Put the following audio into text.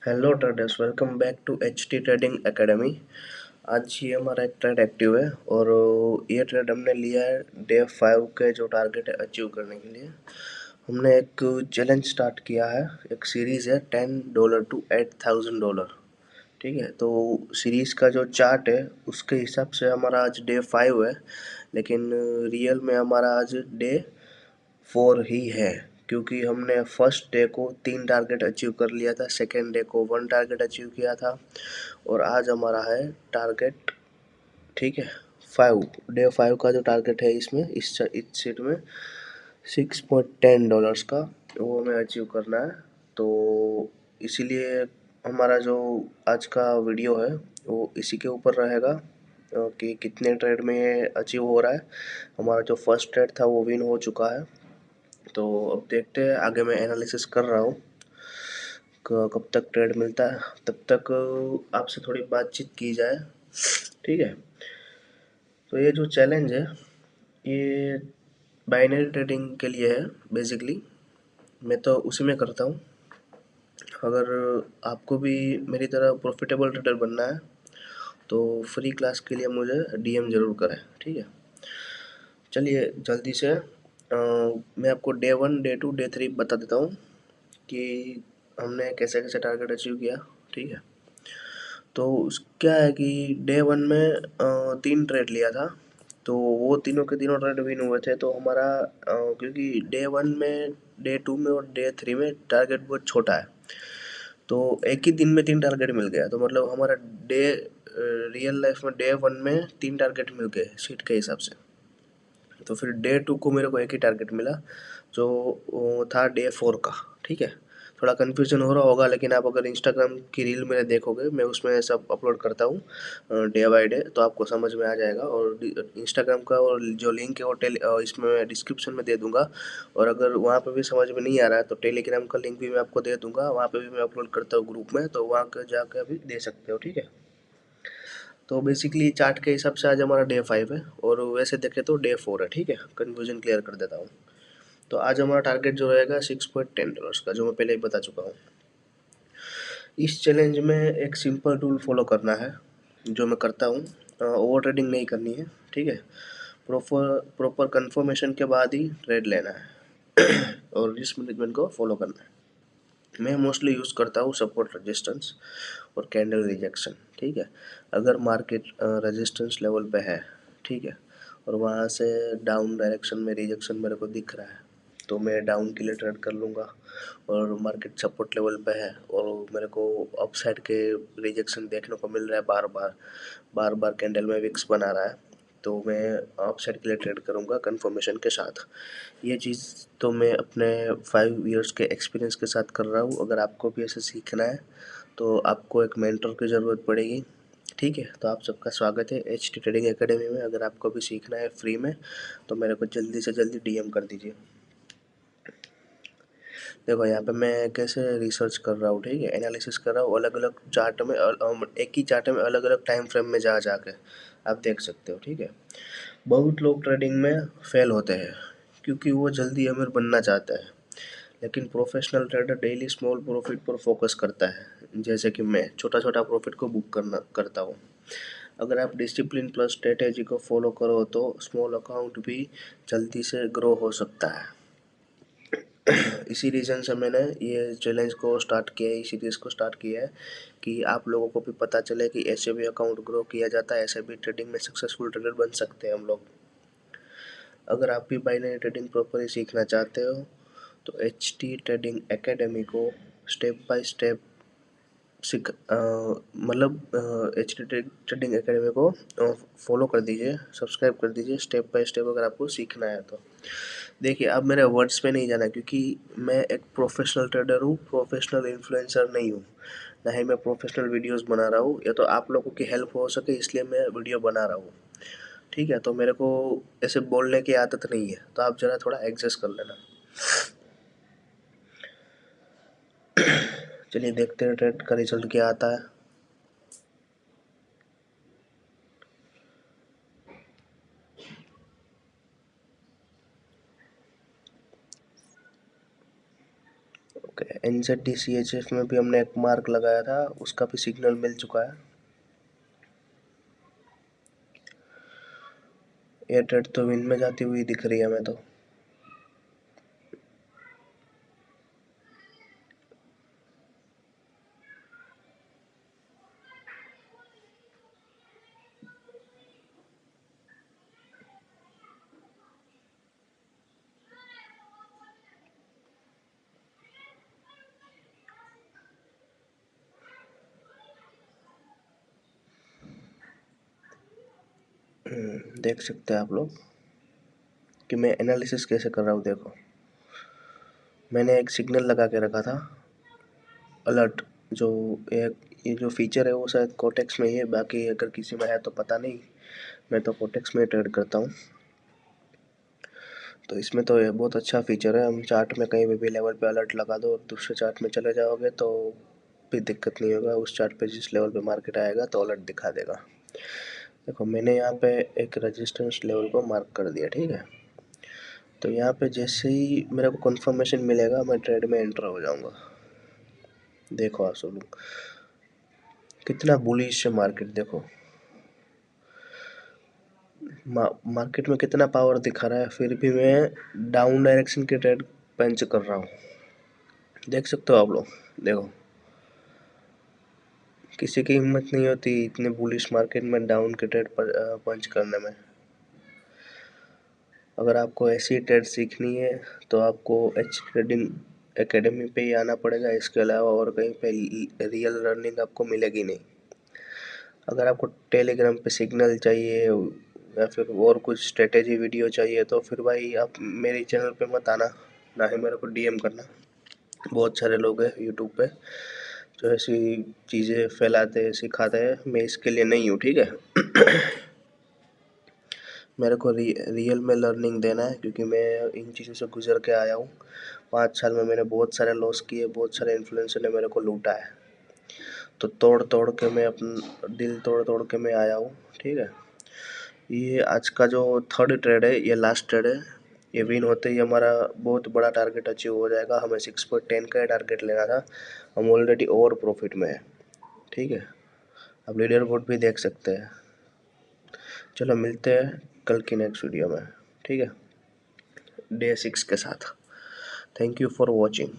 Hello traders, welcome back to H T trading academy. आज ये हमारा एक ट्रेड एक्टिव है और ये ट्रेड हमने लिया है डे 5 के जो टारगेट है अचीव करने के लिए। हमने एक चैलेंज स्टार्ट किया है, एक सीरीज़ है $10 टू $8,000। ठीक है, तो सीरीज़ का जो चार्ट है उसके हिसाब से हमारा आज डे 5 है, लेकिन रियल में हमारा आज डे 4 ही है, क्योंकि हमने फर्स्ट डे को 3 टारगेट अचीव कर लिया था, सेकेंड डे को 1 टारगेट अचीव किया था और आज हमारा है टारगेट, ठीक है, 5। डे 5 का जो टारगेट है इसमें इस सीट में $6.10 का, वो हमें अचीव करना है। तो इसीलिए हमारा जो आज का वीडियो है वो इसी के ऊपर रहेगा कि कितने ट्रेड में ये अचीव हो रहा है। हमारा जो फर्स्ट ट्रेड था वो विन हो चुका है। तो अब देखते हैं, आगे मैं एनालिसिस कर रहा हूँ कब तक ट्रेड मिलता है, तब तक आपसे थोड़ी बातचीत की जाए। ठीक है, तो ये जो चैलेंज है ये बाइनरी ट्रेडिंग के लिए है बेसिकली। मैं तो उसी में करता हूँ। अगर आपको भी मेरी तरह प्रॉफिटेबल ट्रेडर बनना है तो फ्री क्लास के लिए मुझे डीएम ज़रूर करें। ठीक है, चलिए जल्दी से मैं आपको डे 1, डे 2, डे 3 बता देता हूँ कि हमने कैसे कैसे टारगेट अचीव किया। ठीक है, तो क्या है कि डे 1 में 3 ट्रेड लिया था, तो वो तीनों के तीनों ट्रेड विन हुए थे। तो हमारा क्योंकि डे 1 में, डे 2 में और डे 3 में टारगेट बहुत छोटा है, तो एक ही दिन में 3 टारगेट मिल गया। तो मतलब हमारा डे रियल लाइफ में डे 1 में 3 टारगेट मिल गए सीट के हिसाब से। तो फिर डे 2 को मेरे को एक ही टारगेट मिला, जो था डे 4 का। ठीक है, थोड़ा कन्फ्यूजन हो रहा होगा, लेकिन आप अगर इंस्टाग्राम की रील मेरे देखोगे, मैं उसमें सब अपलोड करता हूँ डे बाय डे, तो आपको समझ में आ जाएगा। और इंस्टाग्राम का और जो लिंक है वो इसमें मैं डिस्क्रिप्शन में दे दूँगा। और अगर वहाँ पे भी समझ में नहीं आ रहा है तो टेलीग्राम का लिंक भी मैं आपको दे दूँगा, वहाँ पे भी मैं अपलोड करता हूँ ग्रुप में, तो वहाँ पर जाकर भी दे सकते हो। ठीक है, तो बेसिकली चार्ट के हिसाब से आज हमारा डे 5 है और वैसे देखें तो डे 4 है। ठीक है, कन्फ्यूजन क्लियर कर देता हूँ। तो आज हमारा टारगेट जो रहेगा $6.10 का, जो मैं पहले ही बता चुका हूँ। इस चैलेंज में एक सिंपल टूल फॉलो करना है, जो मैं करता हूँ। ओवर ट्रेडिंग नहीं करनी है। ठीक है, प्रॉपर प्रॉपर कंफर्मेशन के बाद ही ट्रेड लेना है और रिस्क मैनेजमेंट को फॉलो करना है। मैं मोस्टली यूज़ करता हूँ सपोर्ट, रेजिस्टेंस और कैंडल रिजेक्शन। ठीक है, अगर मार्केट रेजिस्टेंस लेवल पे है, ठीक है, और वहाँ से डाउन डायरेक्शन में रिजेक्शन मेरे को दिख रहा है, तो मैं डाउन के लिए ट्रेड कर लूँगा। और मार्केट सपोर्ट लेवल पे है और मेरे को अप साइड के रिजेक्शन देखने को मिल रहा है, बार बार कैंडल में विक्स बना रहा है, तो मैं अप साइड के लिए ट्रेड करूँगा कंफर्मेशन के साथ। ये चीज़ तो मैं अपने 5 इयर्स के एक्सपीरियंस के साथ कर रहा हूँ। अगर आपको भी ऐसे सीखना है तो आपको एक मेंटर की ज़रूरत पड़ेगी। ठीक है, तो आप सबका स्वागत है एच टी ट्रेडिंग एकेडमी में। अगर आपको भी सीखना है फ्री में तो मेरे को जल्दी से जल्दी डीएम कर दीजिए। देखो यहाँ पे मैं कैसे रिसर्च कर रहा हूँ, ठीक है, एनालिसिस कर रहा हूँ अलग अलग चार्ट में, एक ही चार्ट में अलग अलग टाइम फ्रेम में जा जाके आप देख सकते हो। ठीक है, बहुत लोग ट्रेडिंग में फेल होते हैं क्योंकि वो जल्दी अमीर बनना चाहता है, लेकिन professional trader daily small profit पर फोकस करता है। जैसे कि मैं छोटा छोटा प्रॉफिट को बुक करता हूँ। अगर आप डिसिप्लिन प्लस स्ट्रेटेजी को फॉलो करो तो स्मॉल अकाउंट भी जल्दी से ग्रो हो सकता है। इसी रीज़न से मैंने ये चैलेंज को स्टार्ट किया है, इस सीरीज़ को स्टार्ट किया है कि आप लोगों को भी पता चले कि ऐसे भी अकाउंट ग्रो किया जाता है, ऐसे भी ट्रेडिंग में सक्सेसफुल ट्रेडर बन सकते हैं हम लोग। अगर आप भी बाइनरी ट्रेडिंग प्रॉपरली सीखना चाहते हो तो एच टी ट्रेडिंग एकेडमी को स्टेप बाय स्टेप मतलब एच टी ट्रेडिंग एकेडमी को फॉलो कर दीजिए, सब्सक्राइब कर दीजिए स्टेप बाय स्टेप, अगर आपको सीखना है तो। देखिए, अब मेरे वर्ड्स पे नहीं जाना, क्योंकि मैं एक प्रोफेशनल ट्रेडर हूँ, प्रोफेशनल इन्फ्लुएंसर नहीं हूँ, ना ही मैं प्रोफेशनल वीडियोस बना रहा हूँ। या तो आप लोगों की हेल्प हो सके इसलिए मैं वीडियो बना रहा हूँ। ठीक है, तो मेरे को ऐसे बोलने की आदत नहीं है, तो आप ज़रा थोड़ा एडजस्ट कर लेना। चलिए देखते हैं ट्रेड का रिजल्ट क्या आता है। ओके, NZD-CHF में भी हमने एक मार्क लगाया था, उसका भी सिग्नल मिल चुका है। ये ट्रेड तो विन में जाती हुई दिख रही है हमें तो। देख सकते हैं आप लोग कि मैं एनालिसिस कैसे कर रहा हूँ। देखो, मैंने एक सिग्नल लगा के रखा था अलर्ट, जो ये जो फीचर है वो शायद कोटेक्स में ही है, बाकी अगर किसी में है तो पता नहीं। मैं तो कोटेक्स में ट्रेड करता हूँ, तो इसमें तो ये बहुत अच्छा फीचर है। हम चार्ट में कहीं भी लेवल पे अलर्ट लगा दो और दूसरे चार्ट में चले जाओगे तो भी दिक्कत नहीं होगा। उस चार्ट पे जिस लेवल पे मार्केट आएगा तो अलर्ट दिखा देगा। देखो, मैंने यहाँ पे एक रेजिस्टेंस लेवल को मार्क कर दिया, ठीक है। तो यहाँ पे जैसे ही मेरे को कंफर्मेशन मिलेगा मैं ट्रेड में एंटर हो जाऊँगा। देखो आप सब लोग कितना बुलिश है मार्केट। देखो मार्केट में कितना पावर दिखा रहा है, फिर भी मैं डाउन डायरेक्शन के ट्रेड पंच कर रहा हूँ। देख सकते हो आप लोग। देखो, किसी की हिम्मत नहीं होती इतने बुलिश मार्केट में डाउन के ट्रेड पर पंच करने में। अगर आपको ऐसी ट्रेड सीखनी है तो आपको एच ट्रेडिंग एकेडमी पे ही आना पड़ेगा। इसके अलावा और कहीं पे रियल लर्निंग आपको मिलेगी नहीं। अगर आपको टेलीग्राम पे सिग्नल चाहिए या फिर और कुछ स्ट्रेटेजी वीडियो चाहिए तो फिर भाई आप मेरे चैनल पे मत आना, ना ही मेरे को DM करना। बहुत सारे लोग हैं यूट्यूब पे जो ऐसी चीज़ें फैलाते हैं, सिखाते हैं। मैं इसके लिए नहीं हूँ, ठीक है। मेरे को रियल में लर्निंग देना है, क्योंकि मैं इन चीज़ों से गुजर के आया हूँ। 5 साल में मैंने बहुत सारे लॉस किए, बहुत सारे इन्फ्लुएंसर ने मेरे को लूटा है। तो तोड़ तोड़ के मैं अपना दिल तोड़ तोड़ के मैं आया हूँ, ठीक है। ये आज का जो थर्ड ट्रेड है, ये लास्ट ट्रेड है। ये विन होते ही हमारा बहुत बड़ा टारगेट अचीव हो जाएगा। हमें 6.10 का टारगेट लेना था, हम ऑलरेडी ओवर प्रॉफिट में है, ठीक है। आप लीडर बोर्ड भी देख सकते हैं। चलो मिलते हैं कल की नेक्स्ट वीडियो में, ठीक है, डे 6 के साथ। Thank you for watching.